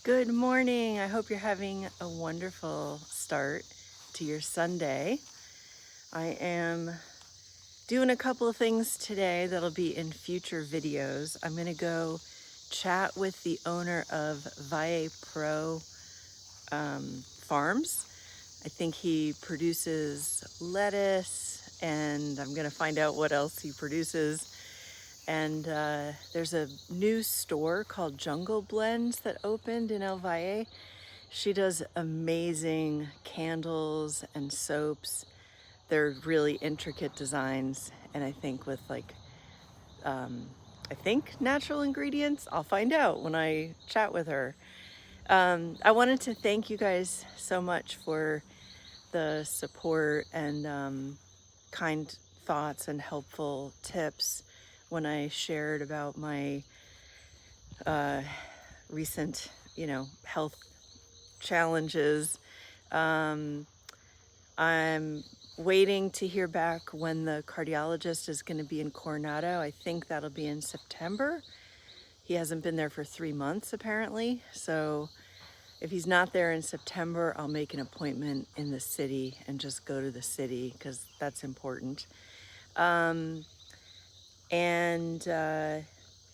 Good morning. I hope you're having a wonderful start to your Sunday. I am doing a couple of things today that'll be in future videos. I'm going to go chat with the owner of Valle Pro Farms. I think he produces lettuce, and I'm going to find out what else he produces. And there's a new store called Jungle Blends that opened in El Valle. She does amazing candles and soaps. They're really intricate designs, and I think with natural ingredients. I'll find out when I chat with her. I wanted to thank you guys so much for the support and kind thoughts and helpful tips when I shared about my recent, health challenges. I'm waiting to hear back when the cardiologist is going to be in Coronado. I think that'll be in September. He hasn't been there for 3 months apparently. So if he's not there in September, I'll make an appointment in the city and just go to the city because that's important.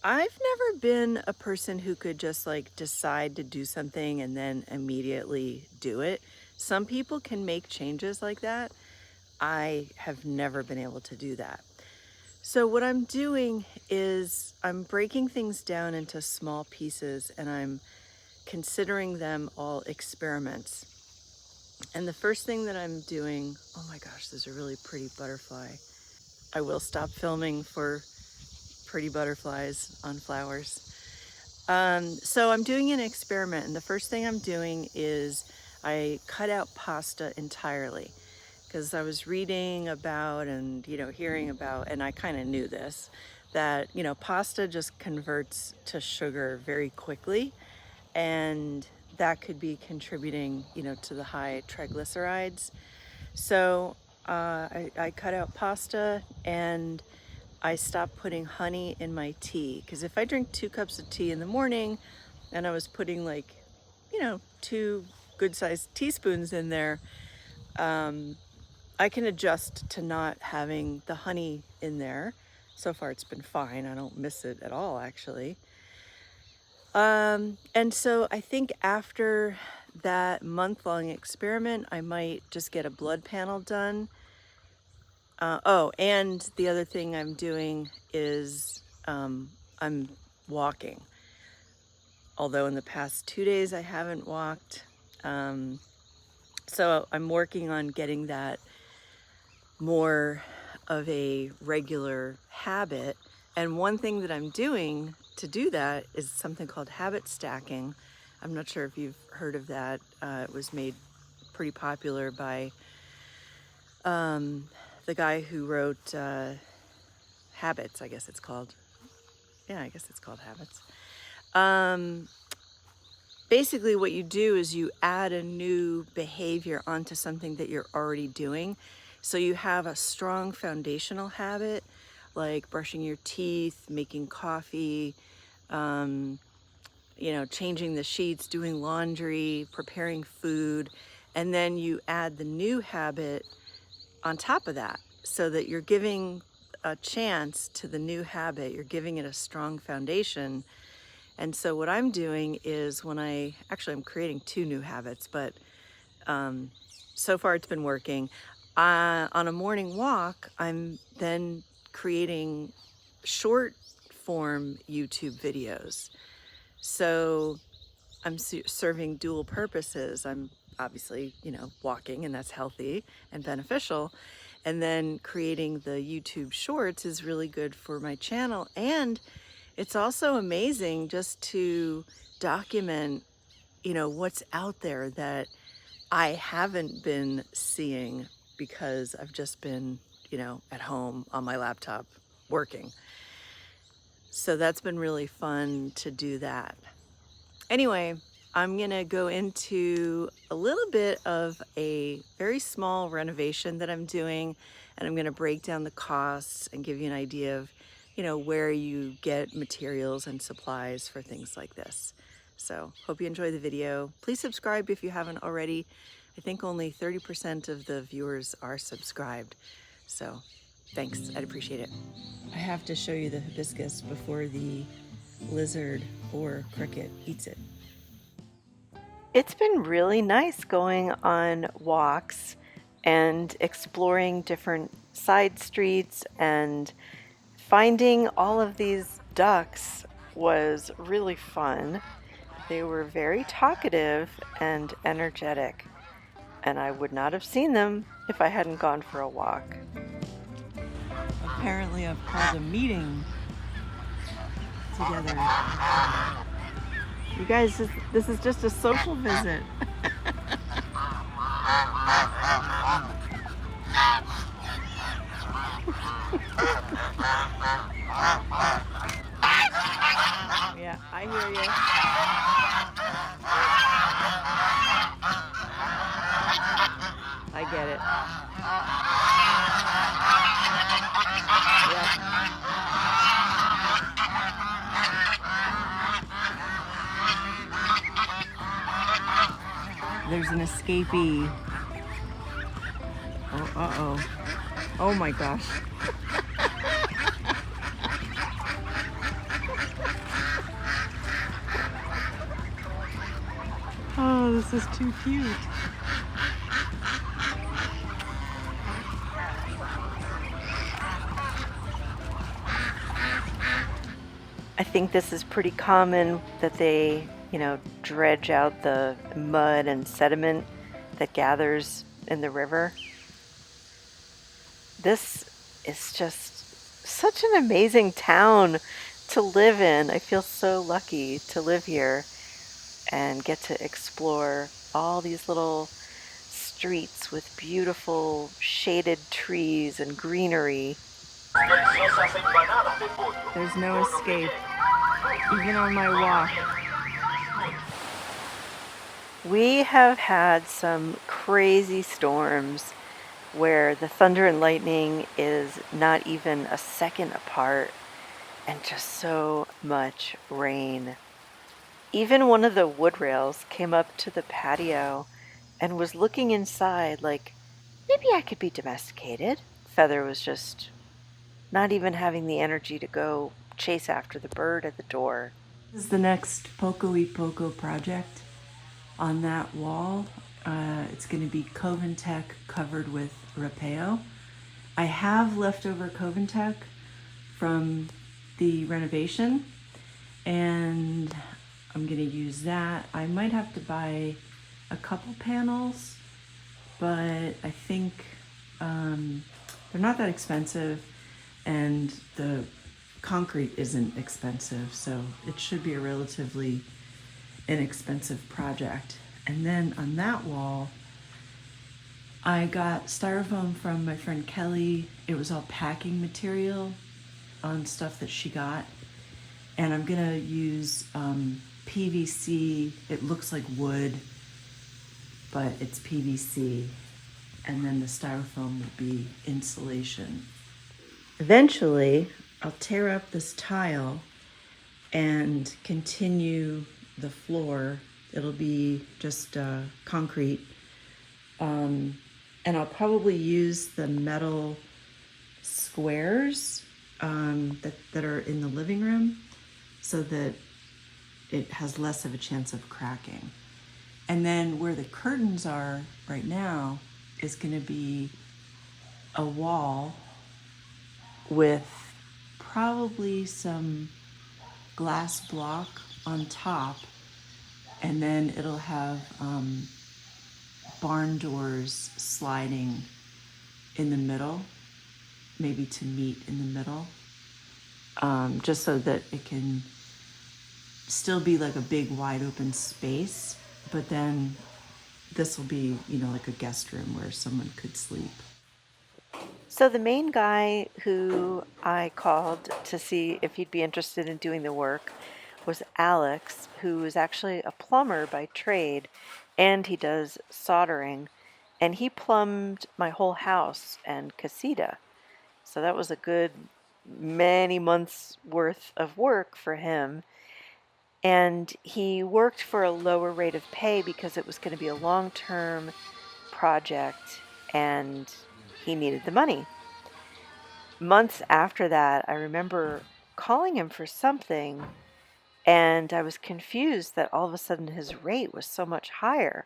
I've never been a person who could just decide to do something and then immediately do it. Some people can make changes like that. I have never been able to do that. So what I'm doing is I'm breaking things down into small pieces and I'm considering them all experiments. And the first thing that I'm doing, oh my gosh, there's a really pretty butterfly. I will stop filming for pretty butterflies on flowers. So I'm doing an experiment, and the first thing I'm doing is I cut out pasta entirely because I was reading about and hearing about, and I kind of knew this, that pasta just converts to sugar very quickly, and that could be contributing to the high triglycerides. So I cut out pasta and I stopped putting honey in my tea, because if I drink 2 cups of tea in the morning and I was putting 2 good-sized teaspoons in there, I can adjust to not having the honey in there. So far it's been fine. I don't miss it at all, actually. And so I think after that month-long experiment, I might just get a blood panel done. And the other thing I'm doing is I'm walking. Although in the past 2 days I haven't walked. So I'm working on getting that more of a regular habit. And one thing that I'm doing to do that is something called habit stacking. I'm not sure if you've heard of that. It was made pretty popular by the guy who wrote Habits, I guess it's called. Yeah, I guess it's called Habits. Basically what you do is you add a new behavior onto something that you're already doing. So you have a strong foundational habit, like brushing your teeth, making coffee, changing the sheets, doing laundry, preparing food, and then you add the new habit on top of that, so that you're giving a chance to the new habit, you're giving it a strong foundation. And so what I'm doing is I'm creating 2 new habits, but so far it's been working. On a morning walk, I'm then creating short form YouTube videos. So I'm serving dual purposes. I'm obviously, walking, and that's healthy and beneficial. And then creating the YouTube shorts is really good for my channel. And it's also amazing just to document, what's out there that I haven't been seeing because I've just been, at home on my laptop working. So that's been really fun to do that. Anyway, I'm gonna go into a little bit of a very small renovation that I'm doing, and I'm gonna break down the costs and give you an idea of, where you get materials and supplies for things like this. So hope you enjoy the video. Please subscribe if you haven't already. I think only 30% of the viewers are subscribed. So thanks, I'd appreciate it. I have to show you the hibiscus before the lizard or cricket eats it. It's been really nice going on walks and exploring different side streets, and finding all of these ducks was really fun. They were very talkative and energetic, and I would not have seen them if I hadn't gone for a walk. Apparently I've called a meeting together. You guys, this is just a social visit. Yeah, I hear you. I get it. Yep. There's an escapee. Oh, uh-oh. Oh my gosh. Oh, this is too cute. I think this is pretty common that they, dredge out the mud and sediment that gathers in the river. This is just such an amazing town to live in. I feel so lucky to live here and get to explore all these little streets with beautiful shaded trees and greenery. There's no escape, even on my walk. We have had some crazy storms where the thunder and lightning is not even a second apart, and just so much rain. Even one of the wood rails came up to the patio and was looking inside like, maybe I could be domesticated. Feather was just not even having the energy to go chase after the bird at the door. This is the next Poco y Poco project. On that wall, it's going to be Coventec covered with Rapeo. I have leftover Coventec from the renovation, and I'm going to use that. I might have to buy a couple panels, but I think they're not that expensive, and the concrete isn't expensive, so it should be a relatively inexpensive project. And then on that wall, I got styrofoam from my friend Kelly. It was all packing material on stuff that she got, and I'm gonna use PVC. It looks like wood, but it's PVC, and then the styrofoam will be insulation. Eventually, I'll tear up this tile and continue the floor. It'll be just concrete, and I'll probably use the metal squares that are in the living room so that it has less of a chance of cracking. And then where the curtains are right now is going to be a wall with probably some glass block on top, and then it'll have barn doors sliding in the middle, maybe to meet in the middle, just so that it can still be like a big wide open space, but then this will be, like a guest room where someone could sleep. So the main guy who I called to see if he'd be interested in doing the work was Alex, who is actually a plumber by trade, and he does soldering, and he plumbed my whole house and casita. So that was a good many months worth of work for him. And he worked for a lower rate of pay because it was going to be a long-term project and he needed the money. Months after that, I remember calling him for something, and I was confused that all of a sudden his rate was so much higher.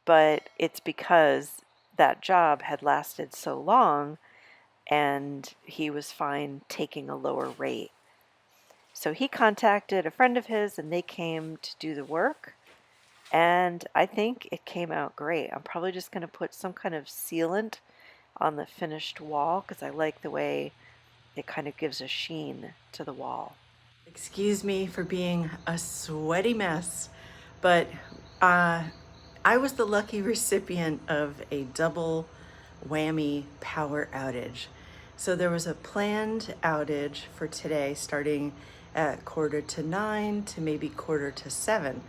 But it's because that job had lasted so long and he was fine taking a lower rate. So he contacted a friend of his and they came to do the work. And I think it came out great. I'm probably just going to put some kind of sealant on the finished wall because I like the way it kind of gives a sheen to the wall. Excuse me for being a sweaty mess, but I was the lucky recipient of a double whammy power outage. So there was a planned outage for today starting at 8:45 to maybe 8:45.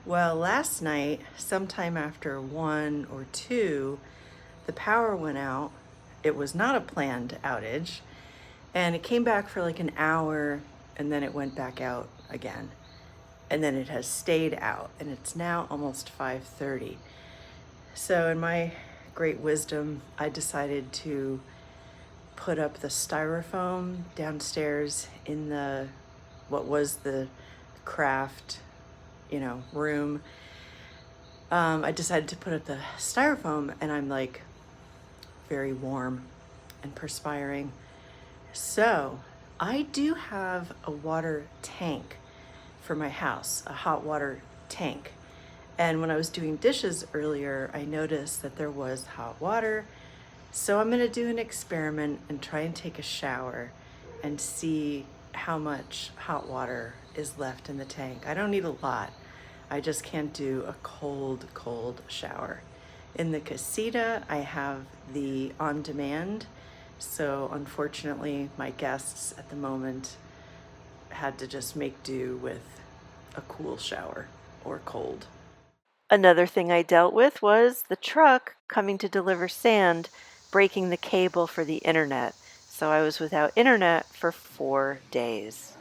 Well, last night, sometime after 1 or 2, the power went out. It was not a planned outage, and it came back for like an hour, and then it went back out again. And then it has stayed out, and it's now almost 5:30. So in my great wisdom, I decided to put up the styrofoam downstairs in the, what was the craft, room. I decided to put up the styrofoam, and I'm like very warm and perspiring. So I do have a water tank for my house, a hot water tank. And when I was doing dishes earlier, I noticed that there was hot water. So I'm gonna do an experiment and try and take a shower and see how much hot water is left in the tank. I don't need a lot. I just can't do a cold shower. In the casita, I have the on-demand. So unfortunately, my guests at the moment had to just make do with a cool shower or cold. Another thing I dealt with was the truck coming to deliver sand, breaking the cable for the internet. So I was without internet for 4 days.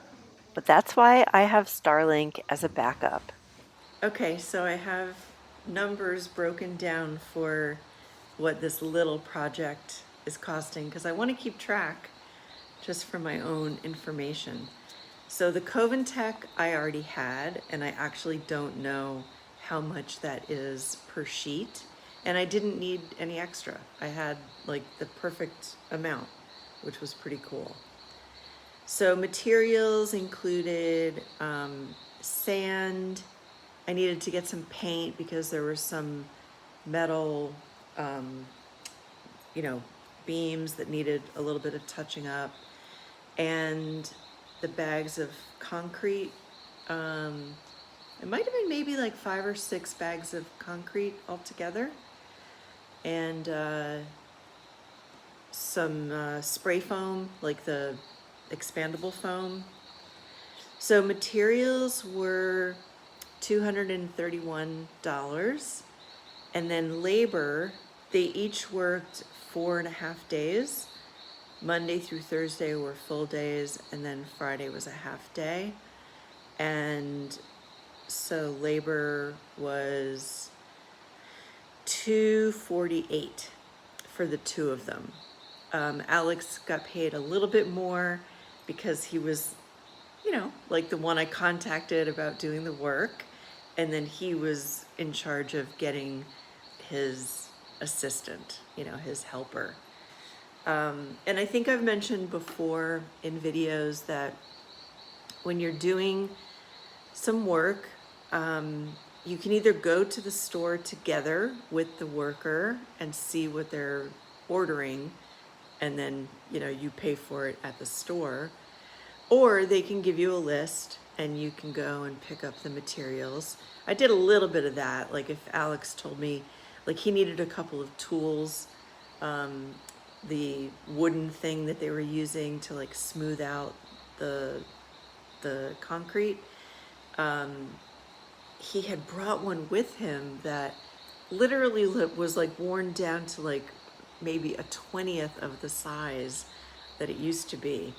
But that's why I have Starlink as a backup. Okay, so I have numbers broken down for what this little project is costing because I want to keep track just for my own information. So the Coventech I already had, and I actually don't know how much that is per sheet, and I didn't need any extra. I had like the perfect amount, which was pretty cool. So materials included sand. I needed to get some paint because there were some metal, beams that needed a little bit of touching up, and the bags of concrete. It might have been maybe like 5 or 6 bags of concrete altogether, and some spray foam, like the expandable foam. So materials were $231, and then labor, they each worked 4.5 days. Monday through Thursday were full days, and then Friday was a half day. And so labor was $248 for the 2 of them. Alex got paid a little bit more because he was, like the one I contacted about doing the work, and then he was in charge of getting his assistant, his helper. And I think I've mentioned before in videos that when you're doing some work, you can either go to the store together with the worker and see what they're ordering, and then, you pay for it at the store, or they can give you a list and you can go and pick up the materials. I did a little bit of that. Like if Alex told me, like he needed a couple of tools, the wooden thing that they were using to like smooth out the concrete, he had brought one with him that literally was like worn down to like maybe a 20th of the size that it used to be.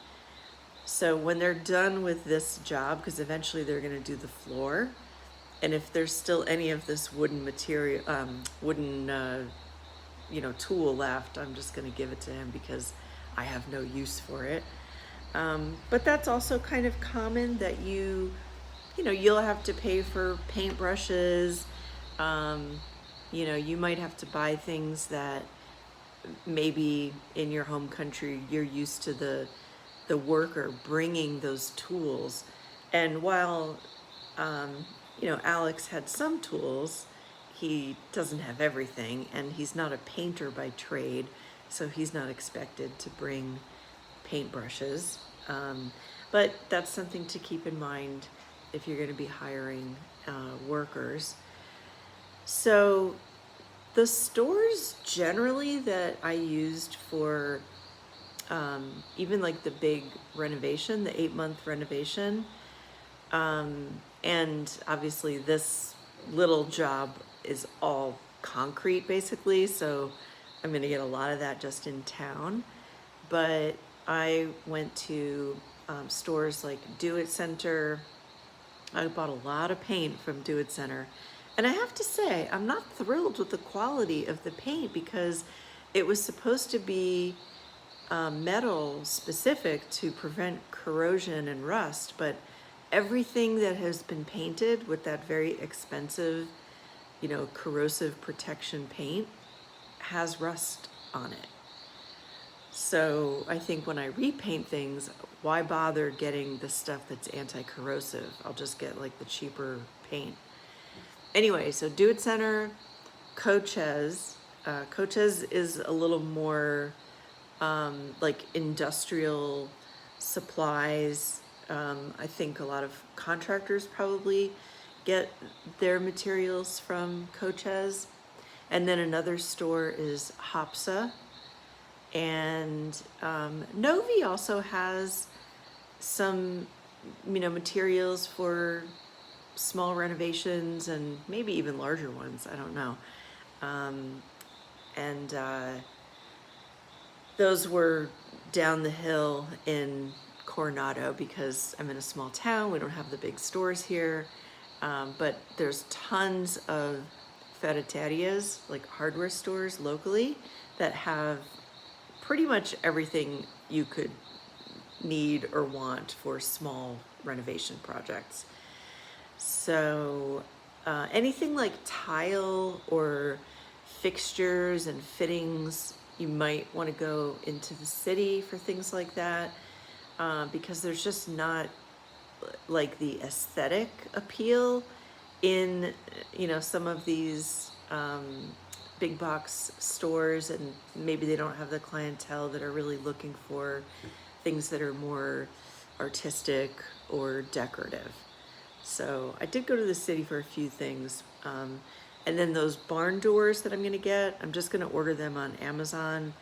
So when they're done with this job, because eventually they're going to do the floor, and if there's still any of this wooden material, tool left, I'm just going to give it to him because I have no use for it. But that's also kind of common that you'll have to pay for paintbrushes. You might have to buy things that maybe in your home country you're used to the worker bringing those tools. And while Alex had some tools, he doesn't have everything, and he's not a painter by trade, so he's not expected to bring paintbrushes. But that's something to keep in mind if you're going to be hiring workers. So the stores generally that I used for even like the big renovation, the 8-month renovation, and obviously this little job is all concrete basically, so I'm going to get a lot of that just in town. But I went to stores like Do It Center. I bought a lot of paint from Do It Center. And I have to say, I'm not thrilled with the quality of the paint because it was supposed to be metal specific to prevent corrosion and rust, but everything that has been painted with that very expensive, corrosive protection paint has rust on it. So I think when I repaint things, why bother getting the stuff that's anti-corrosive? I'll just get like the cheaper paint. Anyway, so Do It Center, CONCIERGE. CONCIERGE is a little more like industrial supplies. I think a lot of contractors probably get their materials from CONCIERGE. And then another store is Hopsa. And Novi also has some, materials for small renovations and maybe even larger ones. I don't know. Those were down the hill in Coronado because I'm in a small town. We don't have the big stores here. But there's tons of ferreterias, like hardware stores locally, that have pretty much everything you could need or want for small renovation projects. So anything like tile or fixtures and fittings, you might want to go into the city for things like that, because there's just not like the aesthetic appeal in some of these big box stores, and maybe they don't have the clientele that are really looking for things that are more artistic or decorative. So I did go to the city for a few things. And then those barn doors that I'm gonna get, I'm just gonna order them on Amazon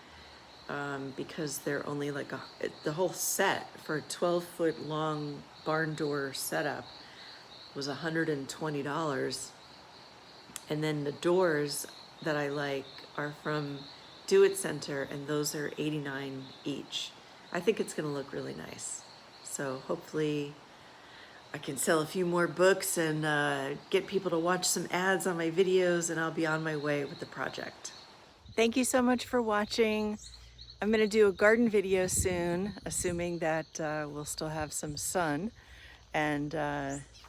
because they're only like the whole set for a 12-foot long barn door setup was $120. And then the doors that I like are from Do It Center, and those are $89 each. I think it's gonna look really nice. So hopefully I can sell a few more books and get people to watch some ads on my videos, and I'll be on my way with the project. Thank you so much for watching. I'm gonna do a garden video soon, assuming that we'll still have some sun, and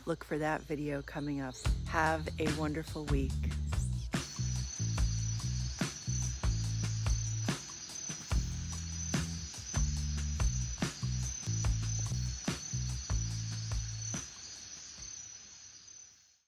look for that video coming up. Have a wonderful week.